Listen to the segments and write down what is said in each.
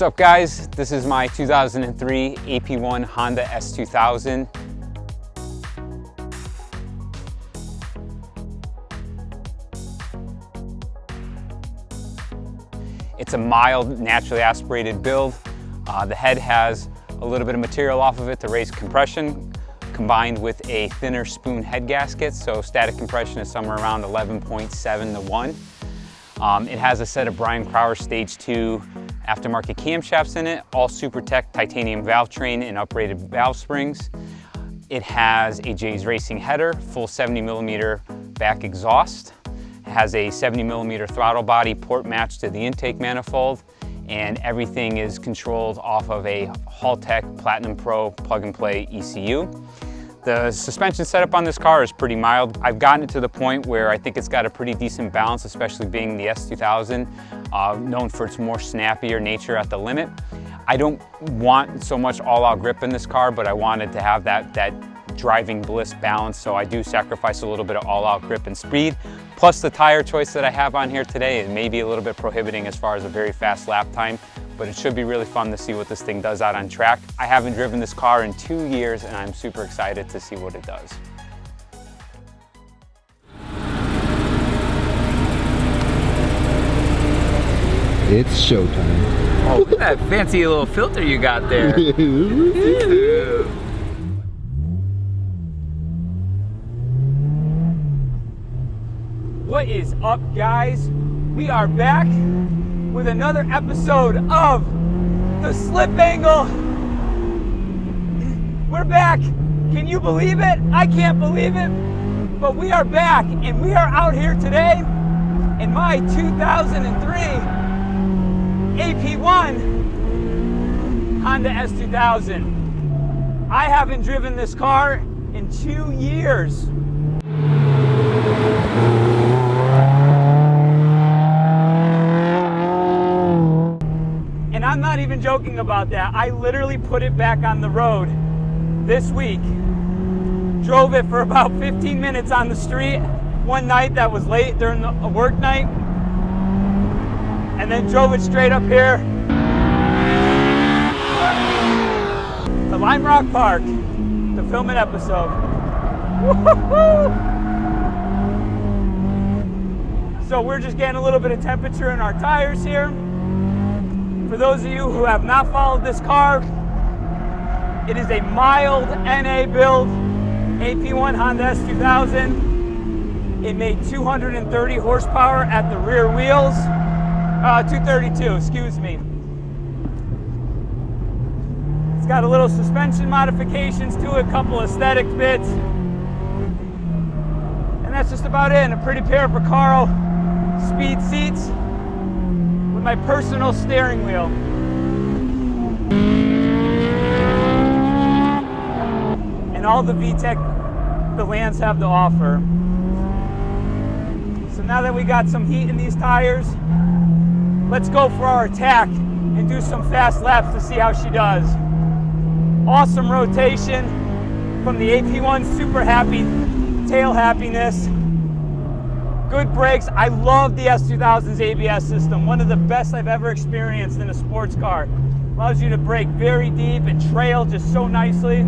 What's up guys? This is my 2003 AP1 Honda S2000. It's a mild, naturally aspirated build. The head has a little bit of material off of it to raise compression, combined with a thinner spoon head gasket, so static compression is somewhere around 11.7 to 1. It has a set of Brian Crower Stage 2 aftermarket camshafts in it, all Supertech titanium valve train and uprated valve springs. It has a J's Racing header, full 70mm back exhaust. It has a 70mm throttle body, port matched to the intake manifold, and everything is controlled off of a Haltech Platinum Pro plug-and-play ECU. The suspension setup on this car is pretty mild. I've gotten it to the point where I think it's got a pretty decent balance, especially being the S2000, known for its more snappier nature at the limit. I don't want so much all-out grip in this car, but I wanted to have that driving bliss balance, so I do sacrifice a little bit of all-out grip and speed. Plus the tire choice that I have on here today is maybe a little bit prohibiting as far as a very fast lap time, but it should be really fun to see what this thing does out on track. I haven't driven this car in 2 years and I'm super excited to see what it does. It's showtime. Oh, look at that fancy little filter you got there. What is up, guys? We are back with another episode of The Slip Angle. We're back. Can you believe it? I can't believe it. But we are back, and we are out here today in my 2003 AP1 Honda S2000. I haven't driven this car in 2 years. And I'm not even joking about that. I literally put it back on the road this week. Drove it for about 15 minutes on the street one night that was late during a work night. And then drove it straight up here to Lime Rock Park to film an episode. Woo-hoo-hoo! So we're just getting a little bit of temperature in our tires here. For those of you who have not followed this car, it is a mild NA build AP1 Honda S2000. It made 230 horsepower at the rear wheels. 232, excuse me. It's got a little suspension modifications to it, a couple aesthetic bits. And that's just about it. And a pretty pair of Recaro speed seats with my personal steering wheel. And all the VTEC the lands have to offer. So now that we got some heat in these tires, let's go for our attack and do some fast laps to see how she does. Awesome rotation from the AP1 Super Happy tail happiness. Good brakes. I love the S2000's ABS system. One of the best I've ever experienced in a sports car. Allows you to brake very deep and trail just so nicely.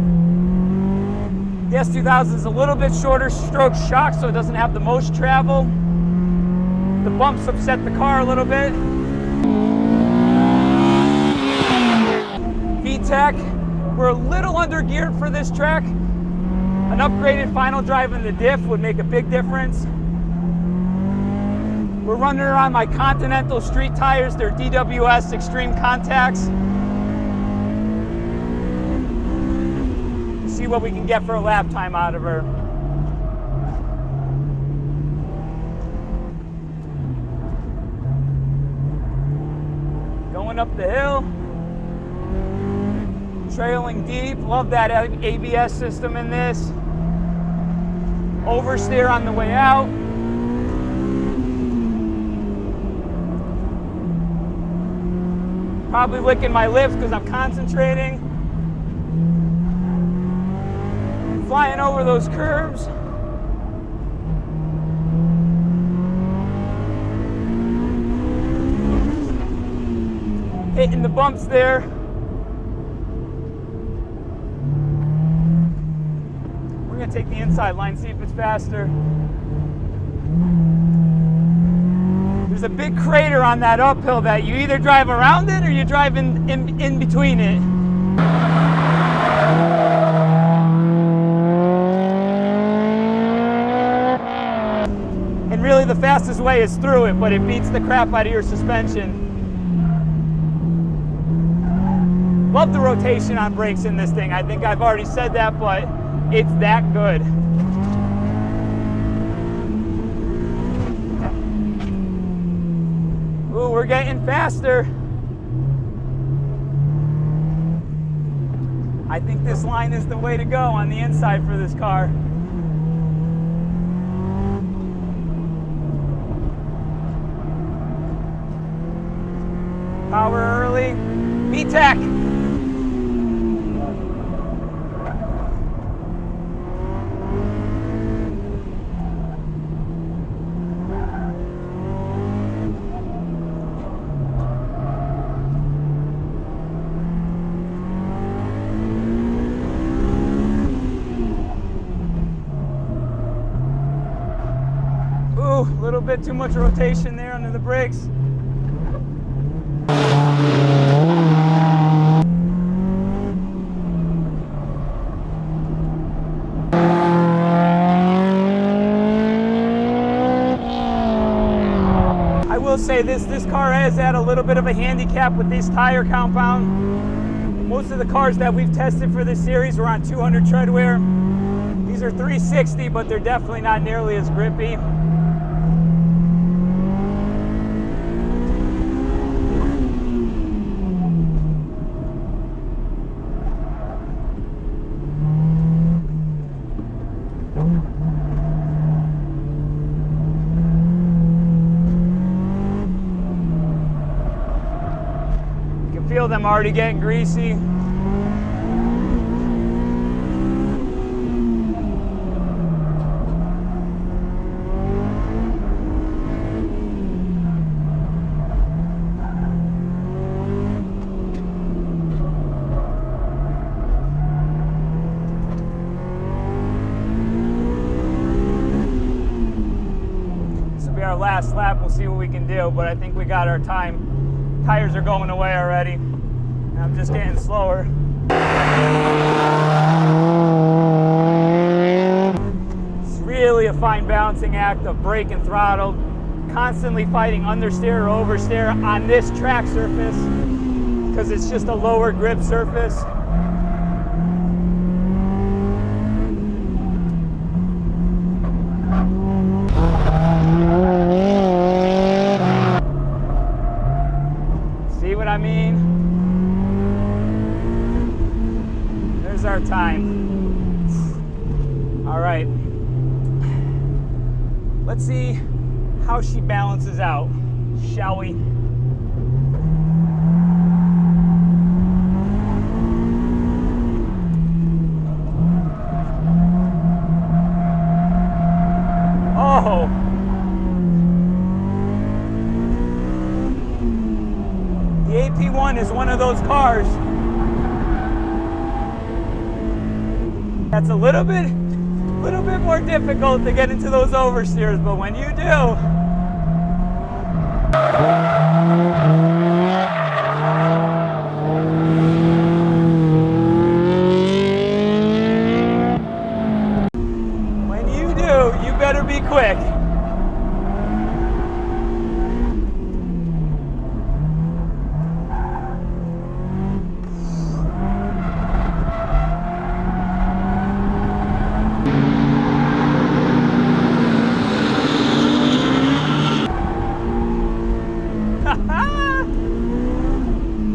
The S2000 is a little bit shorter stroke shock, so it doesn't have the most travel. The bumps upset the car a little bit. VTEC, we're a little under geared for this track. An upgraded final drive in the diff would make a big difference. We're running her on my Continental street tires. They're DWS Extreme Contacts. See what we can get for a lap time out of her. Going up the hill. Trailing deep. Love that ABS system in this. Oversteer on the way out. Probably licking my lips because I'm concentrating. Flying over those curves. hitting the bumps there. We're gonna take the inside line, see if it's faster. There's a big crater on that uphill that you either drive around it or you drive in between it. And really the fastest way is through it, but it beats the crap out of your suspension. Love the rotation on brakes in this thing. I think I've already said that, but it's that good. Ooh, we're getting faster. I think this line is the way to go on the inside for this car. Power early. VTEC. Ooh, a little bit too much rotation there under the brakes. I will say this car has had a little bit of a handicap with this tire compound. Most of the cars that we've tested for this series were on 200 tread wear. These are 360, but they're definitely not nearly as grippy. Feel them already getting greasy. This will be our last lap. We'll see what we can do, but I think we got our time. Tires are going away already. I'm just getting slower. It's really a fine balancing act of brake and throttle, constantly fighting understeer or oversteer on this track surface because it's just a lower grip surface. See what I mean? There's our time. All right. Let's see how she balances out, shall we? Oh. The AP1 is one of those cars that's a little bit more difficult to get into those oversteers, but when you do, you better be quick.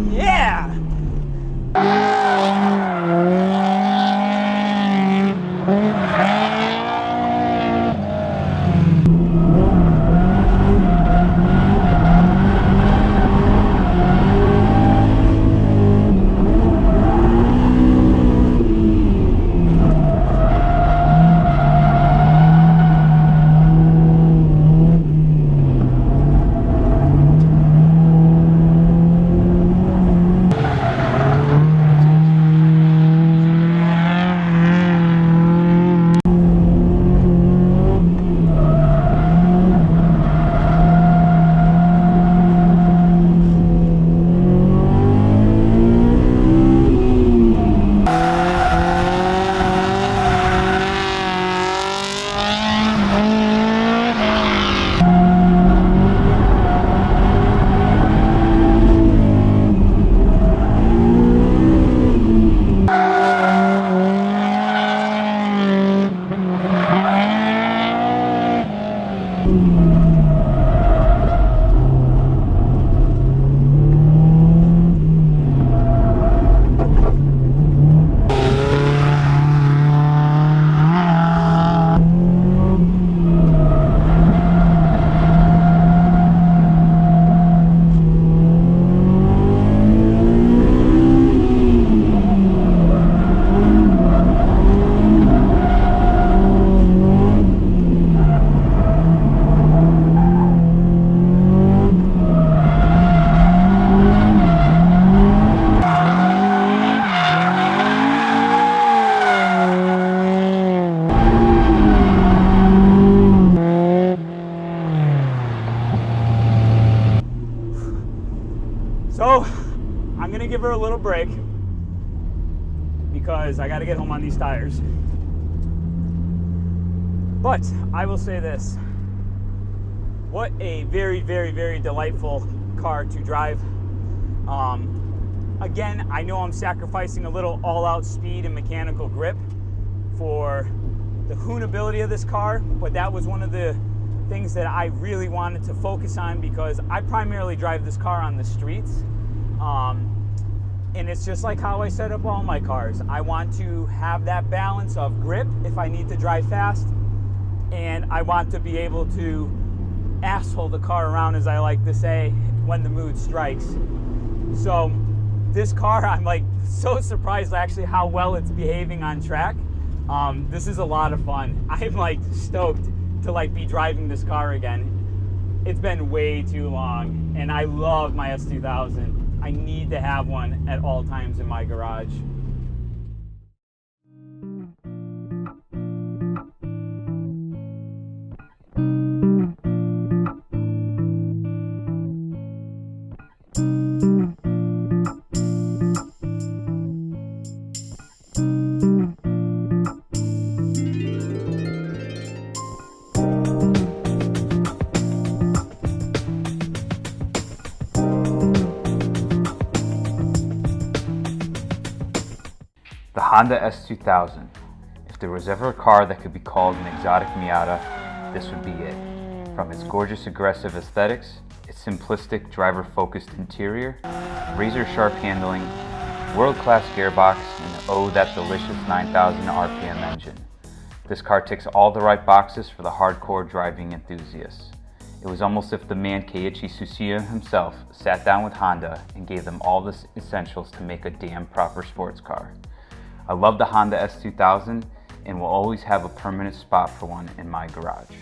Yeah! I'm gonna give her a little break because I gotta get home on these tires. But I will say this, what a very, very, very delightful car to drive. Again, I know I'm sacrificing a little all-out speed and mechanical grip for the hoonability of this car, but that was one of the things that I really wanted to focus on because I primarily drive this car on the streets. And it's just like how I set up all my cars. I want to have that balance of grip if I need to drive fast, and I want to be able to asshole the car around, as I like to say, when the mood strikes. So this car, I'm like so surprised actually how well it's behaving on track. This is a lot of fun. I'm like stoked to like be driving this car again. It's been way too long, and I love my S2000. I need to have one at all times in my garage. The Honda S2000. If there was ever a car that could be called an exotic Miata, this would be it. From its gorgeous aggressive aesthetics, its simplistic driver-focused interior, razor-sharp handling, world-class gearbox, and oh, that delicious 9,000 RPM engine. This car ticks all the right boxes for the hardcore driving enthusiasts. It was almost as if the man Keiichi Tsuchiya himself sat down with Honda and gave them all the essentials to make a damn proper sports car. I love the Honda S2000 and will always have a permanent spot for one in my garage.